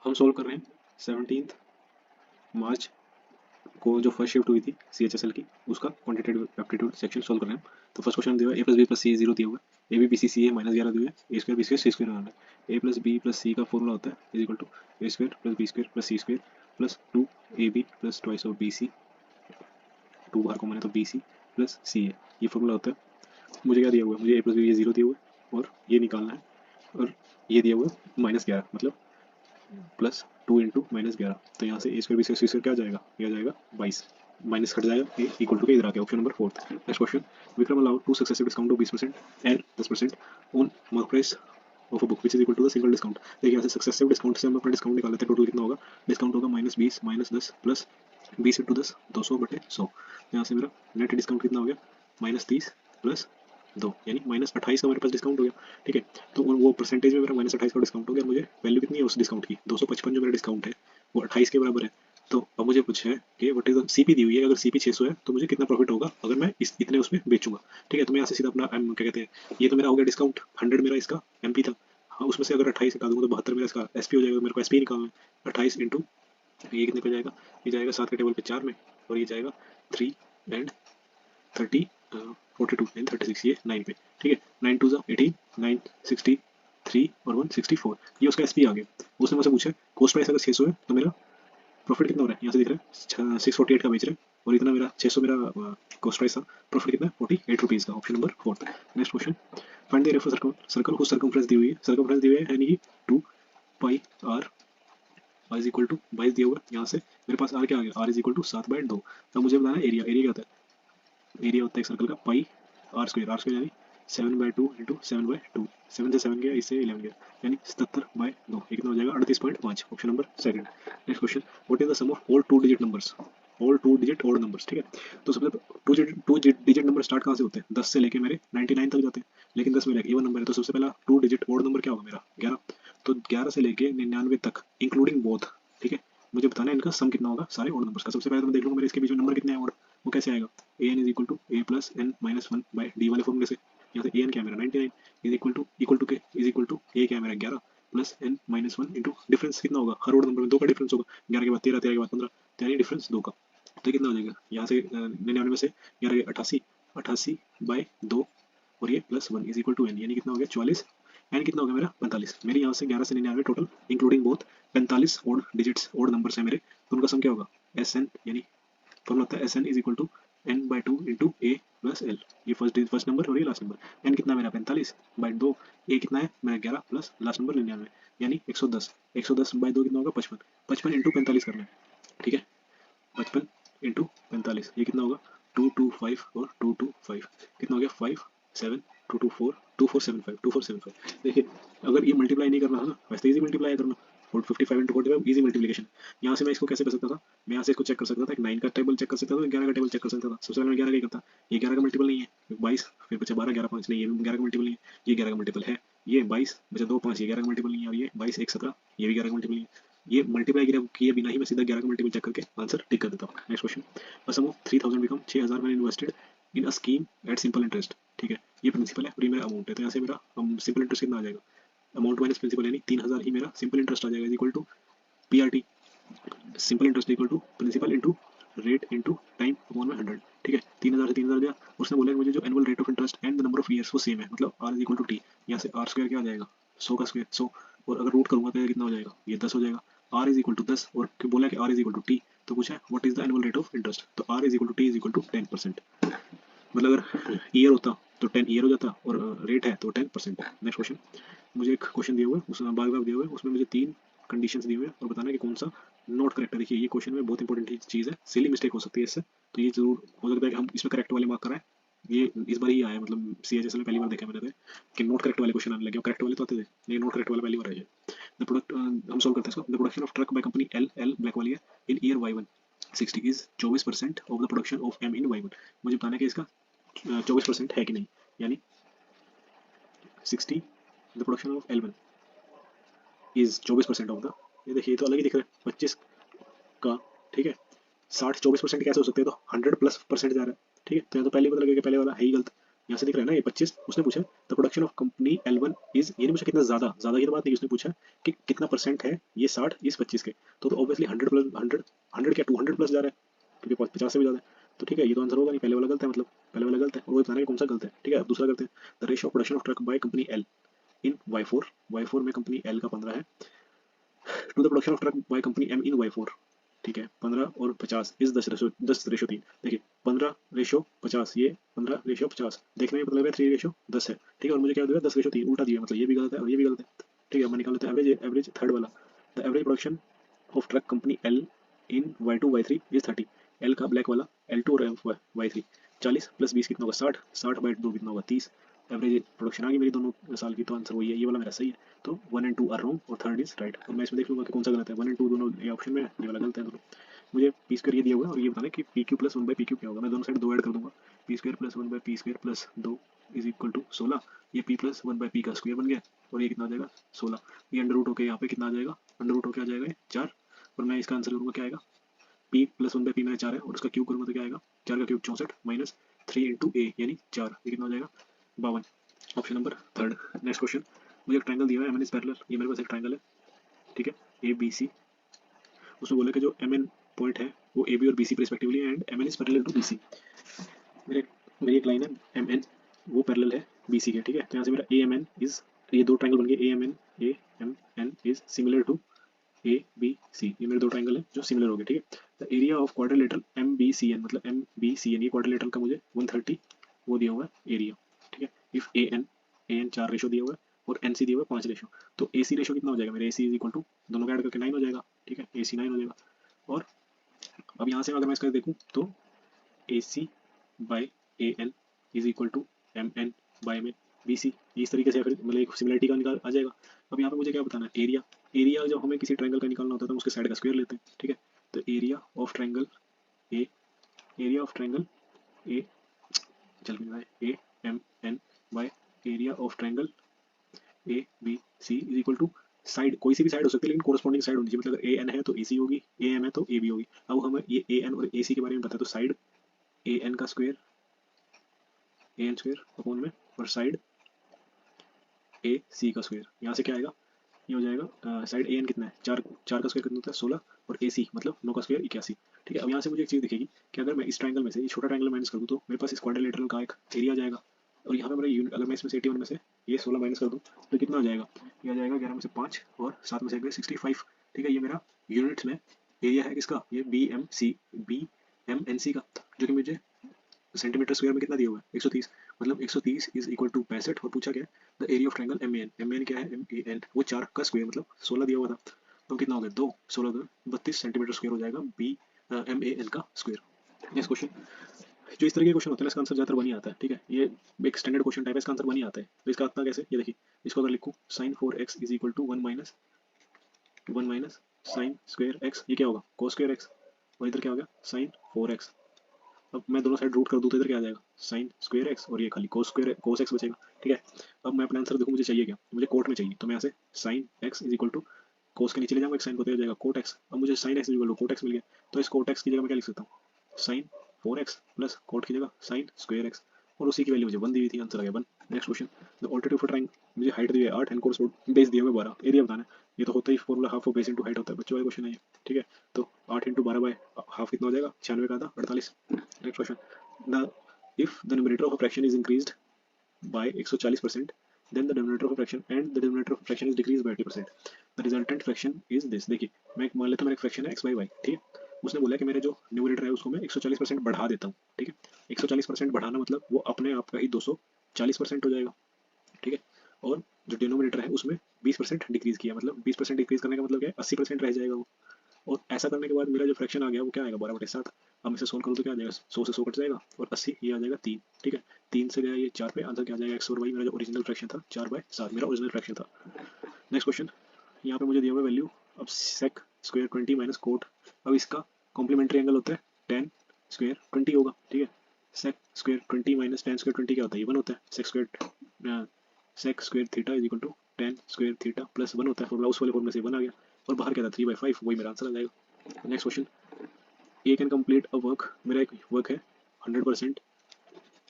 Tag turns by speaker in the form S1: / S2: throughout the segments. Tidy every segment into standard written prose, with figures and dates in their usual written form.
S1: हम सोल्व कर रहे हैं 17 मार्च को जो फर्स्ट शिफ्ट हुई थी CHSL की, उसका क्वांटिटेटिव एप्टीट्यूड सेक्शन सोल्व कर रहे हैं। तो फर्स्ट क्वेश्चन दिया हुआ है a+b+c 0 दिया हुआ है, a b b c है -11 दिया है, a² b² c² बनाना है। a+b+c का फॉर्मूला होता है a² + b² + c² plus 2ab plus twice of bc, 2 बाहर कॉमन है तो bc प्लस ca, ये फॉर्मूला होता है। मुझे क्या दिया हुआ है, मुझे a+b ये 0 दिया हुआ है और ये निकालना है, और ये दिया हुआ है -11 मतलब प्लस 2 इंटू -11, तो यहाँ से a² b² c² क्या आ जाएगा, ये आ जाएगा 22, माइनस कट जाएगा, ए इक्वल टू के इधर आ गया, option number 4। Next question, Vikram allowed 2 successive discount of 20% and 10% on mark price of a book which is equal to the single discount. देखिए यहाँ से सक्सेसिव डिस्काउंट से हम अपना डिस्काउंट निकाल लेते हैं, टोटल कितना होगा, डिस्काउंट होगा -20 -10 प्लस 20 इंटू 10 200/100, यहाँ से मेरा नेट डिस्काउंट कितना हो गया -30 प्लस 2 यानी -28 का मेरे पास डिस्काउंट हो गया। ठीक है, तो वो परसेंटेज में मेरा -28 का डिस्काउंट हो गया, मुझे वैल्यू कितनी है उस डिस्काउंट की, 255 जो मेरा डिस्काउंट है वो 28 के बराबर है। तो अब मुझे पूछा है कि व्हाट इज द सीपी दी हुई है, अगर सीपी 600 है तो मुझे कितना प्रॉफिट होगा अगर मैं इस इतने उसमें बेचूंगा। ठीक है, तो मैं यहाँ से सीधा अपना क्या कहते हैं, ये तो मेरा हो गया डिस्काउंट 100 मेरा इसका एमपी था, हाँ उसमें से अगर 28 निकाल दूंगा तो 72 मेरा इसका एसपी हो जाएगा, तो मेरे को एसपी निकालना है 28 इंटू ये कितने पे जाएगा, ये जाएगा 7 के टेबल पे 4 में, और ये जाएगा 3 एंड 30 42 9 36, ये 9 पे। ठीक है, 9 2 18 9 63 और 164, ये उसका एसपी आ गया। उसने मुझसे पूछा कॉस्ट प्राइस अगर 600 है तो मेरा प्रॉफिट कितना हो रहा है, यहाँ से दिख रहा है 648 का बेच रहे हैं, और इतना मेरा 600 मेरा कॉस्ट प्राइस था, प्रॉफिट कितना है 48 रुपीज़ का, option number 4। Next question, find the area of circle whose circumference दी हुई है, सर्कमफ्रेंस दी हुई है यानी कि 2 pi r is equal to 22 दिया हुआ है, यहाँ से मेरे पास आर क्या आ गया, आर इज इक्वल टू 7/2। अब मुझे बताना एरिया, एरिया क्या होता है, एरिया होता है एक सर्कल का पाई आर स्क्वायर यानी 7/2 इंटू 7/2, 7 से 7 गया, इससे 11 गया, यानी 77/2, ये कितना हो जाएगा 38.5, option number 2। Next question, what is the sum of all 2 digit numbers, all 2 digit odd numbers. ठीक है, तो सबसे 2 डिजिट नंबर स्टार्ट कहाँ से होते हैं, 10 से लेके मेरे 99 तक जाते हैं, लेकिन 10 मेरा इवन नंबर है, तो सबसे पहला 2 डिजिट ऑड नंबर क्या होगा मेरा 11, तो 11 से लेके 99 तक इंक्लूडिंग बोथ। ठीक है, मुझे बताना है इनका सम कितना होगा सारे ऑड नंबर्स का। सबसे पहले तो मैं देख लूंगा मेरे इसके बीच में नंबर कितने हैं ऑड, वो कैसे आएगा, a n is equal to a plus N minus 1 by d वाले फॉर्मूले से, यहाँ से ए एन क्या है मेरा 99 इज इक्वल टू के इज इक्वल टू ए क्या है मेरा 11 plus N minus 1 into difference कितना होगा, हर ऑड नंबर में 2 का डिफरेंस होगा, 11 के बाद 13, 13 के बाद 15, तो यानी डिफरेंस 2 का, तो कितना हो जाएगा, यहाँ से 99 में से 11 88, 88/2 और ये +1 इज इक्वल टू एन, यानी कितना हो गया 44, एन कितना हो गया मेरा 45, मेरे यहाँ से 11 से 99 total including both 45 odd digits odd numbers है मेरे, तो उनका सम क्या होगा एस एन, यानी फॉर्मूला होता है S N is equal to n/2 into A plus L, ये फर्स्ट नंबर और ये लास्ट नंबर, एन कितना मेरा 45/2, ए कितना है मेरा 11 प्लस लास्ट नंबर 99, यानी 110, 110/2 कितना होगा 55, 55 इंटू 45 करना है। ठीक है, 55 इंटू 45 ये कितना होगा 225 और 225 कितना हो गया 5 7 224 2475 2475। देखिए अगर ये मल्टीप्लाई नहीं करना था ना, वैसे इजी मल्टीप्लाई करना, और 55 इंटू 45 इजी मल्टीप्लिकेशन, यहाँ से मैं इसको कैसे कर सकता था, मैं यहाँ से इसको चेक कर सकता था, एक 9 का टेबल चेक कर सकता था, 11 का टेबल चेक कर सकता था। सबसे पहले मैं 11 का ही करता, ये 11 का मल्टीपल नहीं है 22, फिर बचा 12 11 5 नहीं, ये भी 11 का मल्टीपल नहीं है, ये 11 का मल्टीपल है, ये 22 बचा 2 5, ये 11 का मल्टीपल नहीं है, और ये 22 1 17, ये भी 11 का मल्टीपल नहीं है, ये मल्टीप्लाई किए बिना ही मैं सीधा 11 का मल्टीपल चेक करके आंसर टिक कर देता हूँ। Next question, a sum of 3000 become 6000 when invested in a scheme at simple interest. ठीक है, ये प्रिंसिपल है और ये मेरा अमाउंट है, तो यहाँ से मेरा सिंपल इंटरेस्ट कितना आ जाएगा, अमाउंट माइनस प्रिंसिपल यानी 3000 ही मेरा सिंपल इंटरेस्ट आ जाएगा, equal to PRT, simple interest equal to principal into rate into time upon में 100। ठीक है, 3000 से 3000 गया, उसने बोला कि मुझे जो annual rate of interest and the number of years वो सेम है, मतलब R is equal to T, यहाँ से आर स्क्वायर क्या आ जाएगा 100 का स्क्वायर 100, और अगर रूट करूंगा तो ये कितना हो जाएगा, ये 10 हो जाएगा, आर इज इक्वल टू 10, और बोला कि r is equal to t, तो पूछा है what is the annual rate of interest, तो r is equal to t is equal to 10%, मतलब अगर ईयर होता तो 10 ईयर हो जाता, और रेट है तो 10%। नेक्स्ट क्वेश्चन, मुझे एक क्वेश्चन दिया हुआ है, उसमें बार बार दिया हुआ है, उसमें मुझे 3 कंडीशंस दी हुई है और बताना है कि कौन सा नॉट करेक्ट है। देखिए ये क्वेश्चन में बहुत इंपॉर्टेंट चीज़ है, सिली मिस्टेक हो सकती है इससे, तो ये जरूर हो सकता है कि हम इसमें करेक्ट वाले मार्क कराएं, ये इस बार ही आया, मतलब CHS में पहली बार देखा मैंने कि नॉट करेक्ट वाले क्वेश्चन आने लगे, करेक्ट वाले तो आते थे, लेकिन नॉट करेक्ट वाले पहली बार आए। द प्रोडक्ट हम सॉल्व करते हैं इसको, the production of truck by company L black वाली है in year Y1 60 is 24% of the production of M in Y1। मुझे बताना है कि इसका 24% है कि नहीं, यानी 60 the production of L1 is 24% of the, ये देखिए तो अलग ही दिख रहा है 25 का। ठीक है, 60 24% कैसे हो सकते हैं, तो 100 प्लस परसेंट जा रहा है। ठीक है, तो यहाँ तो पहले पता लगेगा कि पहले वाला है ही गलत, यहाँ से दिख रहा है ना ये 25, उसने पूछा the production of company L1 is, ये नहीं पूछा कितना ज्यादा, ज्यादा की तो बात नहीं, उसने पूछा कि कितना परसेंट है ये 60 इस 25 के, तो ऑब्वियसली 100 प्लस 100, 100 क्या 200 प्लस जा रहा है क्योंकि 50 से भी ज्यादा है, तो ठीक है ये तो आंसर होगा नहीं, पहले वाला गलत है, मतलब पहले वाला गलत है और वो बताना है कौन सा गलत है। ठीक है अब दूसरा करते हैं, the ratio of production of truck by company L in Y4 में कंपनी L का 15 है, to the production of truck by company M in Y4, ठीक है 15 और 50 इस 10 रेशो 3, देखिए 15 रेशो 50, ये 15 रेशो 50, देखने में मतलब है 3 रेशो 10 है, ठीक है, और मुझे क्या दिया 10 रेशो 3 उल्टा दिया, मतलब ये भी गलत है और ये भी गलत है। ठीक है अब मैं निकाल लेते हैं एवरेज, एवरेज थर्ड वाला, the average production of truck company L in Y2 Y3 is 30, L का ब्लैक वाला L2 और Y3, 40 प्लस 20 कितना होगा 60, 60/2 कितना होगा 30, एवरेज प्रोडक्शन आ गई मेरी दोनों साल की, तो आंसर वही है, ये वाला मेरा सही है, तो 1 एंड 2 आर रॉन्ग और थर्ड इज राइट। अब मैं इसमें देख लूंगा कि कौन सा गलत है, 1 एंड 2 दोनों ये ऑप्शन में है, ये वाला गलत है दोनों। मुझे पी स्क्वायर ये दिया हुआ है और ये बताना है कि पी क्यू प्लस 1/pq क्या होगा, मैं दोनों साइड 2 ऐड कर दूंगा, P square plus 1/p² plus 2 is equal to 16, ये p प्लस 1/p का स्क्वायर बन गया और ये कितना आ जाएगा 16, ये अंडर रूट होकर यहाँ पे कितना आ जाएगा, अंडर रूट होकर आ जाएगा 4, और मैं इसका आंसर करूँगा क्या आएगा, p प्लस 1/p मेरा 4 है और उसका क्यूब करूँगा तो क्या आएगा, 4 का क्यूब 64 माइनस 3 इंटू a यानी 4, ये कितना हो जाएगा 52, option number third. Next question, मुझे एक ट्रायंगल दिया हुआ है एम एन इज पैरेलल, ये मेरे पास एक ट्रायंगल है, ठीक है ए बी सी, उसमें बोला कि जो एम एन पॉइंट है वो ए बी और B C respectively and M N is parallel to B C, मेरे मेरी एक लाइन है एम एन वो पैरेलल है बी सी के, ठीक है, तो यहाँ से मेरा ए एम एन इज, ये दो ट्रायंगल बन गए A M N is similar to A B C, ये मेरे दो ट्रायंगल है जो सिमिलर हो गए, ठीक है, the area of quadrilateral M B C N, मतलब एम बी सी एन ये क्वाड्रिलेटरल का मुझे 130 वो दिया हुआ है एरिया, ठीक है, इफ ए एन 4 रेशो दिया हुआ है और एन सी दिया हुआ है 5 रेशो, तो ए सी रेशो कितना हो जाएगा मेरे, ए सी इज इक्वल टू दोनों का ऐड करके 9 हो जाएगा, ठीक है ए सी 9 हो जाएगा, और अब यहाँ से अगर मैं इसका देखूँ तो a c by a n is equal to m n by m n b c, इस तरीके से फिर मतलब एक सिमिलरिटी का निकाल आ जाएगा। अब यहाँ पे मुझे क्या बताना है, एरिया, एरिया जब हमें किसी ट्रायंगल का निकालना होता है तो हम उसके साइड का स्क्वायर लेते हैं, ठीक है, तो area of triangle a, area of triangle a, चल a M n by area of triangle a B c is equal to side, कोई सी भी साइड हो सकती है लेकिन कोरस्पॉन्डिंग साइड होनी चाहिए, मतलब अगर ए एन है तो ए सी होगी, ए एम है तो ए बी होगी। अब हमें ये ए एन और ए सी के बारे में पता है, तो साइड ए एन का square A N square upon में और साइड ए सी का स्क्वायर, यहाँ से क्या आएगा, ये हो जाएगा साइड ए एन कितना है 4, 4 का स्क्वायर कितना होता है 16 और ए सी मतलब 9 का स्क्वायर 81, ठीक है। अब यहाँ से मुझे एक चीज़ दिखेगी कि अगर मैं इस ट्रायंगल में से ये छोटा ट्रायंगल माइनस कर दूँ तो मेरे पास इस क्वाड्रिलेटरल का एक एरिया आ जाएगा, और यहाँ पे मेरा यूनिट, अगर मैं इसमें से 81 में से ये 16 माइनस कर दूँ तो कितना आ जाएगा, ये आ जाएगा 11 में से 5 और 7 में से 65, ठीक है, ये मेरा यूनिट्स में एरिया है किसका, ये बी एम एन सी का, जो कि मुझे सेंटीमीटर स्क्वायर में कितना दिया हुआ है 130, मतलब 130 इज इक्वल टू 65, और पूछा क्या है the area of triangle M A N क्या है एम ए एन, वो 4 का स्क्वायर मतलब 16 दिया हुआ था, तो कितना हो गया 2, 16 32 सेंटीमीटर स्क्वायर हो जाएगा बी एम ए एन का स्क्वायर। नेक्स्ट क्वेश्चन, जो इस तरह के क्वेश्चन होते हैं इसका आंसर ज़्यादातर बनी आता है, ठीक है, ये एक स्टैंडर्ड क्वेश्चन टाइप है, इसका आंसर बनी आता है, तो इसका आता कैसे, ये देखिए, इसको अगर लिखूँ sine 4x is equal to 1 minus sine square X, ये क्या होगा कोस स्क्वायर एक्स, और इधर क्या हो गया साइन 4x, अब मैं दोनों साइड रूट कर दूँ तो इधर क्या आ जाएगा साइन स्क्वायर एक्स और ये खाली कोस एक्स बचेगा, ठीक है। अब मैं अपना आंसर देखूँ, मुझे चाहिए क्या, मुझे कोट में चाहिए, तो मैं यहाँ से sine x is equal to cos के नीचे ले जाऊँगा, एक साइन को हो जाएगा कोट एक्स, अब मुझे sine x is equal to cot x मिल गया, तो इस कोट एक्स की जगह मैं क्या लिख सकता हूँ साइन 4x प्लस कोट की जगह साइन स्क्वायर एक्स, और उसी की वैल्यू मुझे 1 दी हुई थी, आंसर आ गया 1। Next question, the alternative for trying, मुझे हाइट दी है 8 एंड कोर्स बेस दिया हुआ 12, एरिया बताना है, ये तो होता ही formula half of base into height होता है, बच्चों वाला क्वेश्चन है ये, ठीक है, तो 8 इंटू 12 बाय हाफ कितना हो जाएगा 96 का आधा 48। Next question, the if the numerator of a fraction is increased by 140%, then the denominator of a fraction and the denominator of a fraction is decreased by 80%, the resultant fraction is this, देखिए मैं मान लेता हूँ मेरा एक fraction है x by y, ठीक है, उसने बोला कि मेरे जो न्यूमरेटर है उसको मैं 140% बढ़ा देता हूँ, ठीक है, 140% बढ़ाना मतलब वो अपने आप का ही 240% हो जाएगा, ठीक है, और जो डिनोमिनेटर है उसमें 20% डिक्रीज किया, मतलब 20% डिक्रीज करने का मतलब क्या है 80% रह जाएगा वो, और ऐसा करने के बाद मेरा जो फ्रैक्शन आ गया वो क्या आएगा 12/7, अब इसे सोल्व करूँ तो क्या आ जाएगा 100 से 100 कट जाएगा और 80 ये आ जाएगा 3, ठीक है, 3 से गया ये 4 पे, आंसर क्या आ जाएगा x और y, मेरा जो ओरिजिनल फ्रैक्शन था 4/7 मेरा ओरिजिनल फ्रैक्शन था। नेक्स्ट क्वेश्चन, यहाँ पे मुझे दिया हुआ वैल्यू, अब सेक स्क्वायर 20 माइनस कोट, अब इसका कॉम्प्लीमेंट्री एंगल होता है tan स्क्वायर 20 होगा, ठीक है, sec square 20 minus tan square 20 क्या होता है, ये 1 होता है, sec square theta is equal to tan square theta plus 1 होता है, फॉर्मूला उस वाले फॉर्मूले से 1 आ गया, और बाहर क्या था 3/5, वही मेरा आंसर आ जाएगा। Next question, A can complete a work, मेरा एक वर्क है 100%,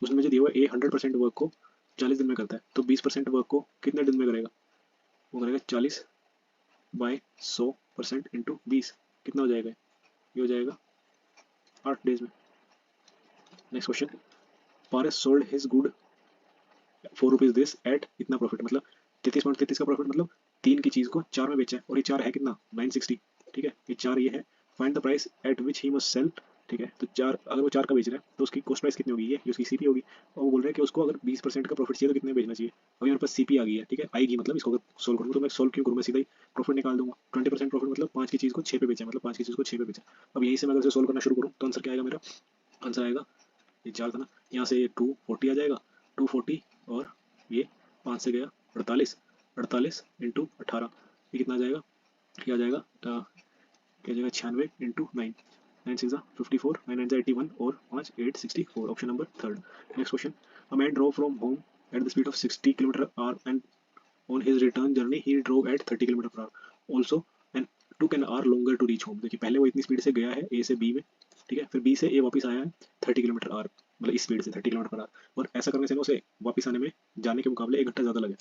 S1: उसमें मुझे दिया हुआ ए 100% वर्क को 40 दिन में करता है, तो 20% वर्क को कितने दिन में करेगा, वो करेगा 40/100% इंटू 20, कितना हो जाएगा, ये हो जाएगा 8 डेज में। Next question, Paras sold his good 4 rupees this eight इतना प्रॉफिट, मतलब 33.33 का प्रॉफिट, मतलब 3 की चीज को 4 में बेचा है, और ये 4 है कितना 960, ठीक है, ये 4 ये है। Find the price at which he must sell, ठीक है, तो 4 अगर वो 4 का बेच रहा है तो उसकी कॉस्ट प्राइस कितनी होगी, ये उसकी सीपी होगी, और वो बोल रहा है कि उसको अगर 20% का प्रॉफिट चाहिए तो कितने बेचना चाहिए। अभी मेरे पास सीपी आ गई है, ठीक है, आएगी, मतलब इसको अगर सोल्व करूँगा तो मैं सोल्व क्यों करूँ, मैं सीधा ही प्रॉफिट निकाल दूंगा। 20% प्रॉफिट मतलब 5 की चीज को 6 पे बेचा, मतलब 5 की चीज को 6 पे बेचा। अब यहीं से मैं अगर सोल्व करना शुरू करूँ तो आंसर क्या आएगा मेरा, आंसर आएगा, ये 4 था ना, यहाँ से ये 240 आ जाएगा, 240, और ये 5 से गया 48, 48 इंटू 18, ये कितना आ जाएगा, ये आ जाएगा क्या जाएगा 96 इंटू 9, 9 6 54, 9 9 81, और 5 8 64, option number third. Next question, a man drove from home at the speed of 60 kilometre hour and on his return journey he drove at 30 kilometre per hour also and took an hour longer to reach home। देखिए पहले वो इतनी speed से गया है ए से B में, ठीक है, फिर बी से ए वापस आया है 30 किलोमीटर आवर, मतलब इस स्पीड से 30 किलोमीटर पर आवर, और ऐसा करने से ना उसे वापस आने में जाने के मुकाबले 1 घंटा ज़्यादा लगे।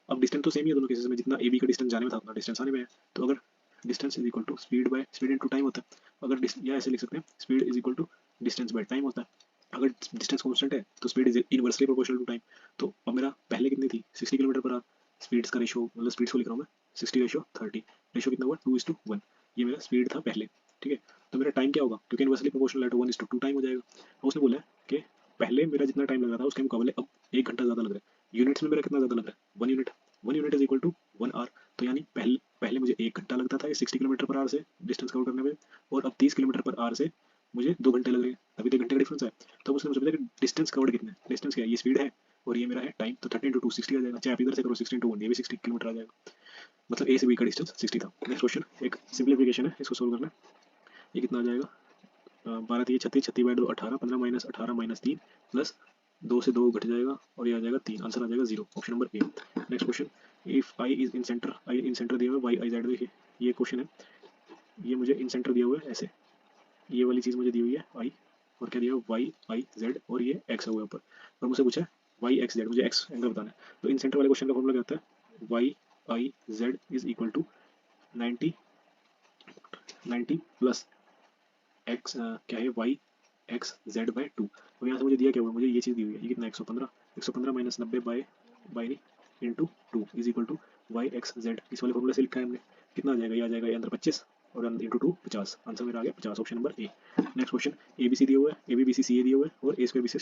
S1: अब डिस्टेंस तो सेम ही है दोनों केसेस में, जितना ए बी का डिस्टेंस जाने में था उतना डिस्टेंस आने में है, तो अगर distance is equal to speed by speed into time होता है, अगर या ऐसे लिख सकते हैं speed is equal to distance by time होता है। अगर डिस्टेंस कांस्टेंट है तो speed is inversely proportional to time. तो अब मेरा पहले कितनी थी 60 किलोमीटर पर आवर, स्पीड्स का रेशो, मतलब स्पीड्स को लिख रहा हूँ मैं 60/30, रेशो कितना हुआ 2:1, ये मेरा स्पीड था पहले, ठीक है। तो मेरा टाइम क्या होगा, क्योंकि इनवर्सली प्रोपोर्शनल है तो 1:2 टाइम हो जाएगा। और उसने बोला है कि पहले मेरा जितना टाइम लग रहा था उसके मुकाबले अब 1 घंटा ज़्यादा लग रहा है। यूनिट्स में मेरा कितना ज़्यादा लग रहा है, 1 unit, 1 unit is equal to 1 hour. तो यानी पहले पहले मुझे 1 घंटा लगता था ये 60 किलोमीटर पर आवर से डिस्टेंस कवर करने में, और अब 30 किलोमीटर पर आवर से मुझे 2 घंटे लग रहे हैं, अभी 2 घंटे का डिफरेंस है। तो उसने मुझे बताया कि डिस्टेंस कवर्ड कितना है, डिस्टेंस क्या है, ये स्पीड है और ये मेरा है टाइम, तो 30 × 2 60 आ जाएगा, चाहे आप इधर से करो 60 × 1, ये भी 60 किलोमीटर आ जाएगा, मतलब ए से बी का डिस्टेंस 60 था। नेक्स्ट क्वेश्चन एक सिंप्लीफिकेशन है, इसको सोल्व करना है, ये कितना आ जाएगा 12 36, 36/2 18, 15 माइनस 18 माइनस 3 प्लस 2 से 2 घट जाएगा और ये आ जाएगा 3, आंसर आ जाएगा 0, option number A. Next question, if I is in centre, I in centre दिया हुआ है, वाई आई जेड, देखिए ये क्वेश्चन है, ये मुझे इन सेंटर दिया हुआ है ऐसे, ये वाली चीज़ मुझे दी हुई है आई, और क्या दिया हुआ वाई आई जेड, और ये एक्स हुआ ऊपर, और मुझसे पूछा है वाई एक्स जेड, मुझे एक्स एंगल बताना है। तो इन सेंटर वाले क्वेश्चन का फॉर्मूला क्या होता है, Y I Z is equal to 90 90 plus X, क्या है वाई एक्स जेड बाई 2। तो यहाँ से मुझे दिया क्या हुआ, मुझे ये चीज़ दी हुई है, ये कितना 115, 115 माइनस 90 बाई नहीं into 2 is equal to Y X Z, इस वाले फॉर्मूला से लिखा है हमने, कितना आ जाएगा, ये आ जाएगा ये अंदर 25 और इंटू 2 50, आंसर मेरा आ गया 50, option number A. Next question, A B C दिया हुआ है, ए बी बी सी सी ए दिया हुआ है, और a square b c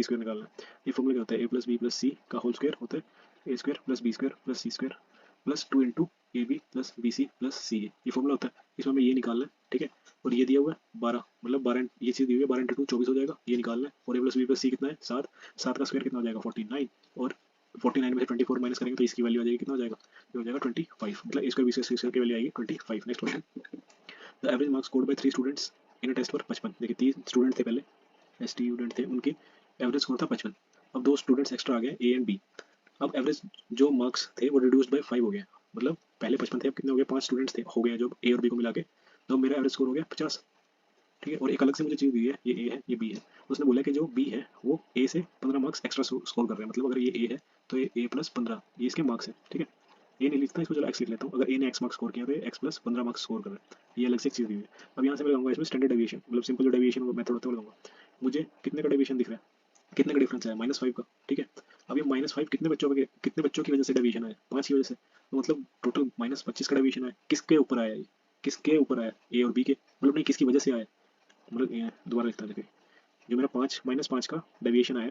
S1: square निकालना है। ये फॉर्मूला क्या होता है, a plus b plus c का होल स्क्वायर होता है a square plus b square plus c square plus 2 into a b plus b c plus c a, ये फॉर्मूला होता है, इसमें हमें ये निकालना है, ठीक है। और ये दिया हुआ है 12, मतलब 12, ये चीज़ दी हुई है 12 × 2 24 हो जाएगा, ये निकालना है। और ए प्लस बी प्लस सी कितना है 7, 7 का स्क्वायर कितना हो जाएगा 49, और 49 में से 24 माइनस करेंगे तो इसकी वैल्यू आ जाएगी, कितना हो जाएगा, ये हो जाएगा 25, मतलब ए स्क्वायर बी स्क्वायर की वैल्यू आएगी 25। Next question, the average marks scored by 3 students in a test पर 55, देखिए 3 स्टूडेंट थे पहले, स्टूडेंट थे, उनके एवरेज स्कोर था 55, अब 2 स्टूडेंट्स एक्स्ट्रा आ गए ए एंड बी, अब एवरेज जो मार्क्स थे वो रिड्यूस्ड बाय 5 हो गया, मतलब पहले 55 थे अब कितने हो गए, 5 स्टूडेंट्स थे हो गए जो ए और बी को मिला के, तो मेरा एवरेज स्कोर हो गया 50, ठीक है। और एक अलग से मुझे चीज़ दी है, ये ए है ये बी है, उसने बोला कि जो बी है वो ए से 15 मार्क्स एक्स्ट्रा स्कोर कर रहे हैं, मतलब अगर ये ए है तो ये ए प्लस 15 ये इसके मार्क्स है, ठीक है। ए नहीं लिखता इसको, चलो एक्स लिख लेता हूँ, अगर ए ने एक्स मार्क्स स्कोर किया तो एक्स प्लस 15 मार्क्स स्कोर कर रहा है, ये अलग से एक चीज़ दी हुई है। अब यहाँ से मैं लगाऊंगा इसमें स्टैंडर्ड डेविएशन, मतलब सिंपल जो डेविएशन मेथड होता है वो लगाऊंगा, मुझे कितने का डेविएशन दिख रहा है, कितने का डिफरेंस है -5 का, ठीक है। अब ये -5 कितने बच्चों की वजह से डेविएशन आया, 5 की वजह से, तो मतलब टोटल -25 का डेविएशन आया, किसके ऊपर आया ये, किसके ऊपर आया, ए और बी के, मतलब नहीं किसकी वजह से आया, मतलब दोबारा लिखता है, देखिए जो मेरा 5 -5 का डेविएशन आया,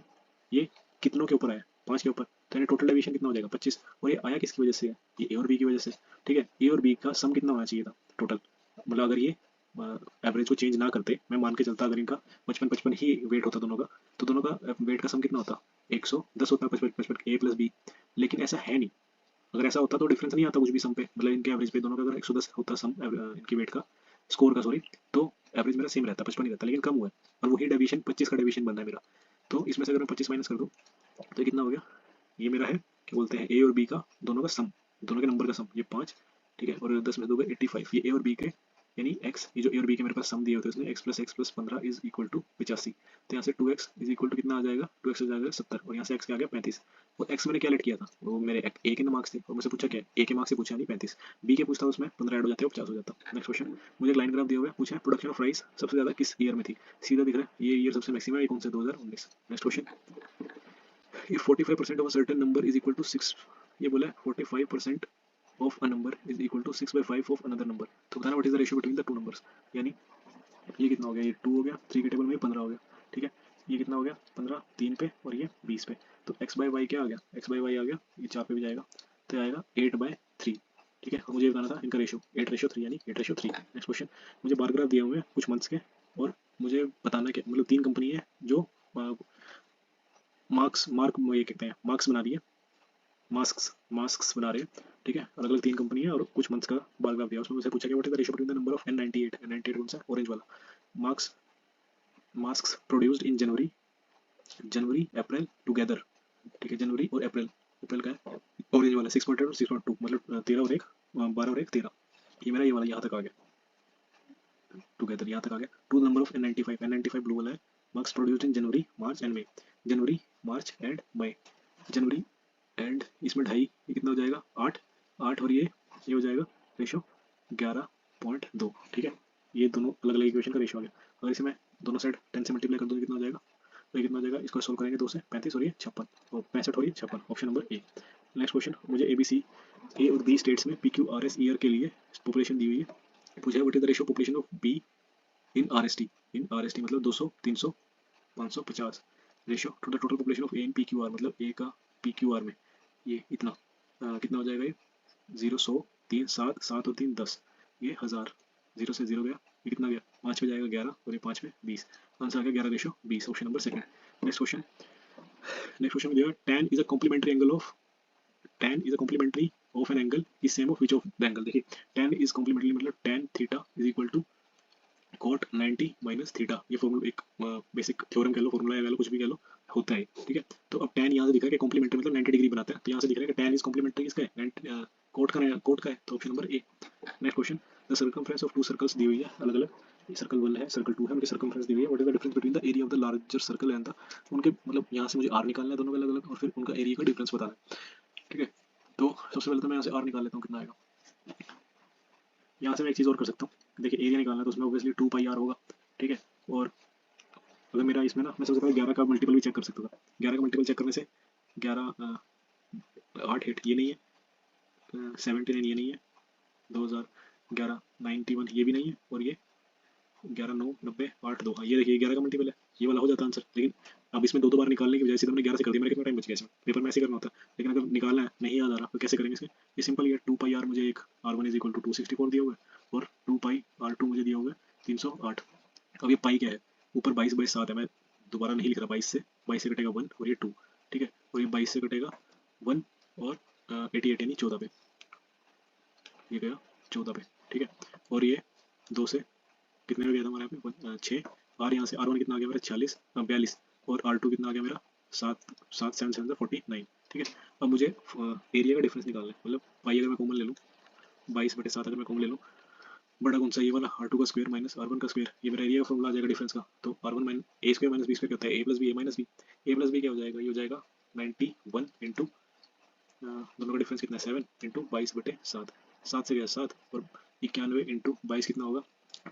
S1: ये कितनों के ऊपर आया, 5 के ऊपर, तो यानी टोटल डेविएशन कितना हो जाएगा 25, और ये आया किसकी वजह से है, ये ए और बी की वजह से, ठीक है। ए और बी का सम कितना होना चाहिए था टोटल, मतलब अगर ये एवरेज को चेंज ना करते, मैं मान के चलता अगर इनका 55-55 ही वेट होता दोनों का, तो दोनों का वेट का सम कितना होता 110 होता, 55-55 ए प्लस बी, लेकिन ऐसा है नहीं। अगर ऐसा होता तो डिफरेंस नहीं आता कुछ भी सम पे, मतलब इनके एवरेज पे दोनों का अगर 110 होता सम इनके वेट का, स्कोर का सॉरी, तो एवरेज मेरा सेम रहता 55 ही रहता, लेकिन कम हुआ है, और वही डेविएशन 25 का डेविएशन बन रहा है मेरा। तो इसमें से अगर मैं 25 माइनस कर दूँ तो कितना हो गया, ये मेरा है क्या बोलते हैं ए और बी का दोनों का सम, दोनों के नंबर का सम, ये 5, ठीक है, और 10 में से 2 85, ये ए और बी के यानी x, ये जो a और b के मेरे पास सम दिए होते हैं उसमें x plus 15 is equal to 85। तो यहाँ से 2x इज इक्वल टू कितना आ जाएगा, 2x आ जाएगा 70, और यहाँ से x क्या आ गया 35। और x मैंने क्या लेट किया था, वो मेरे a के मार्क्स थे, और मुझसे पूछा क्या a के मार्क्स से पूछा नहीं 35, b के पूछता उसमें 15 ऐड हो जाते हैं, 50 हो जाता। नेक्स्ट क्वेश्चन, मुझे एक लाइन ग्राफ दिया हुआ है, पूछा है प्रोडक्शन ऑफ राइस सबसे ज्यादा किस ईयर में थी, सीधा दिख रहा है ये ईयर सबसे मैक्सिमम है, कौन सा 2019। Next question, if 45% of a certain number is equal to 6, ये बोला है 45% of a number is equal to 6/5 of another number, तो बताना what is the ratio between the two numbers। यानी ये कितना हो गया, ये 2 हो गया, 3 के टेबल में 15 हो गया, ठीक है, ये कितना हो गया 15 3 पे, और ये 20 पे, तो x/y क्या आ गया, x/y आ गया, ये 4 पे भी जाएगा, तो ये आएगा 8/3, ठीक है। मुझे बताना था इनका रेशो 8:3, यानी 8:3। नेक्स्ट क्वेश्चन, मुझे बार ग्राफ दिए हुए हैं कुछ मंथ्स के, और मुझे बताना क्या, मतलब 3 कंपनी है जो ये कहते हैं मार्क्स बना रही है, मास्क्स बना रहे हैं, ठीक है, अलग अलग 3 कंपनी है और कुछ मंथ्स का बार ग्राफ दिया, उसमें मुझे पूछा गया what is the ratio between the number of N98 कौन सा, ऑरेंज वाला, masks produced in January April together, ठीक है, जनवरी और अप्रैल का है ऑरेंज वाला 6.8 और 6.2, मतलब 13 और 1 12 और 1 13, ये मेरा ये वाला यहाँ तक आ गया टुगेदर, यहाँ तक आ गया। To number of N95 blue वाला है, marks produced in January March and May, January March and May, January and इसमें ढाई, ये कितना हो जाएगा 8 और ये हो जाएगा रेशो 11.2, ठीक है। ये दोनों अलग अलग इक्वेशन का रेशो आ गया। अगर इसे मैं दोनों साइड 10 से मल्टीप्लाई कर दूँ कितना हो जाएगा, तो ये कितना हो जाएगा, इसको सोल्व करेंगे 2 से 35 और ये 56 और 65 और ये 56, option number A. Next question, मुझे ए और बी स्टेट्स में PQRS ईयर के लिए पॉपुलेशन दी हुई है, पूछा है what is the ratio population of be in RST मतलब 200 300 550 ratio two the total population of A in PQR, मतलब ए का PQR में ये इतना कितना हो जाएगा, ये 0 100 3 7 7 और 3 10, ये 1000, 0 से 0 गया, ये कितना गया 5 पे जाएगा 11 और ये 5 पे 20, आंसर आ गया 11:20, option number second. Next question दिया, tan is a complementary of an angle is same of which of the angle, देखिए tan is complementary मतलब tan theta is equal to cot 90 minus theta, ये formula एक basic theorem कह लो, formula कह लो, कुछ भी कह लो, होता है, ठीक है। तो अब tan यहाँ से दिख रहा है कि कॉम्प्लीमेंट्री मतलब 90 डिग्री बनाता है, तो यहाँ से दिख रहा है कि tan इज कॉम्प्लीमेंट्री किसका है, कोट का है, तो option number A. Next question, the circumference of two circles दी हुई है अलग अलग, सर्कल 1 है सर्कल 2 है, मुझे सर्कमफ्रेंस दी हुई है, what is the difference between the area of the larger circle and the, उनके मतलब यहाँ से मुझे आर निकालना है दोनों का अलग अलग, और फिर उनका एरिया का डिफरेंस बताना है, ठीक है। तो सबसे पहले तो मैं यहाँ से आर निकाल लेता हूँ, कितना आएगा, यहाँ से मैं एक चीज़ और कर सकता हूँ, देखिए एरिया निकालना है तो उसमें ऑब्वियसली 2πr होगा, ठीक है। और अगर मेरा इसमें ना, मैं सबसे पहले 11 का मल्टीपल भी चेक कर सकता था, 11 का मल्टीपल चेक करने से 11 8 8 ये नहीं है, 79 ये नहीं है, 2011 91 ये भी नहीं है, और ये 11 9 90 8 2, हाँ ये देखिए 11 का मल्टीपल है, ये वाला हो जाता आंसर। लेकिन अब इसमें दो बार निकालने की वजह से मैंने 11 से कर दिया, मेरा कितना टाइम बच गया इसमें, पेपर में ऐसे करना होता है, लेकिन अगर निकालना है नहीं याद आ रहा तो कैसे करेंगे इसमें, ये सिंपल है, 2πr मुझे एक r1 इज इक्वल टू 264 दिया हुआ है, और 2πr2 मुझे दिया हुआ है 308। अब ये पाई क्या है, ऊपर 22/7 है, मैं दोबारा नहीं लिख रहा, 22 से कटेगा 1 और ये 2, ठीक है, और ये 22 से कटेगा 1 और 88 यानी 14 पे, ये गया 14 पे, ठीक है। और ये 2 से कितने में गया था हमारे यहाँ पे 6, आर यहाँ से R1 कितना आ गया मेरा 42, और R2 कितना आ गया मेरा 7 7 7 7 49, ठीक है। अब मुझे एरिया का डिफरेंस निकालना है, मतलब पाई अगर मैं कॉमन ले लूँ 22/7 अगर मैं कॉमन ले लूँ, बड़ा कौन सा ये वाला R2 का स्क्वायर माइनस R1 का स्क्वायर, ये मेरा एरिया का फॉर्मूला आ जाएगा डिफरेंस का, तो R1 माइनस ए स्क्वायर माइनस बी स्क्वायर क्या होता है, a+b a+b क्या हो जाएगा, ये हो जाएगा 91 इंटू दोनों का डिफरेंस कितना है 7 इंटू 22/7, 7 से गया 7 और 91 इंटू 22 कितना होगा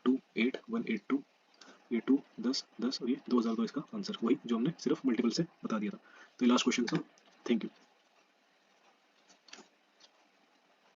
S1: 28182, ये 2 10 10 और ये 2002, इसका आंसर वही जो हमने सिर्फ मल्टीपल से बता दिया था। तो ये लास्ट क्वेश्चन था, थैंक यू।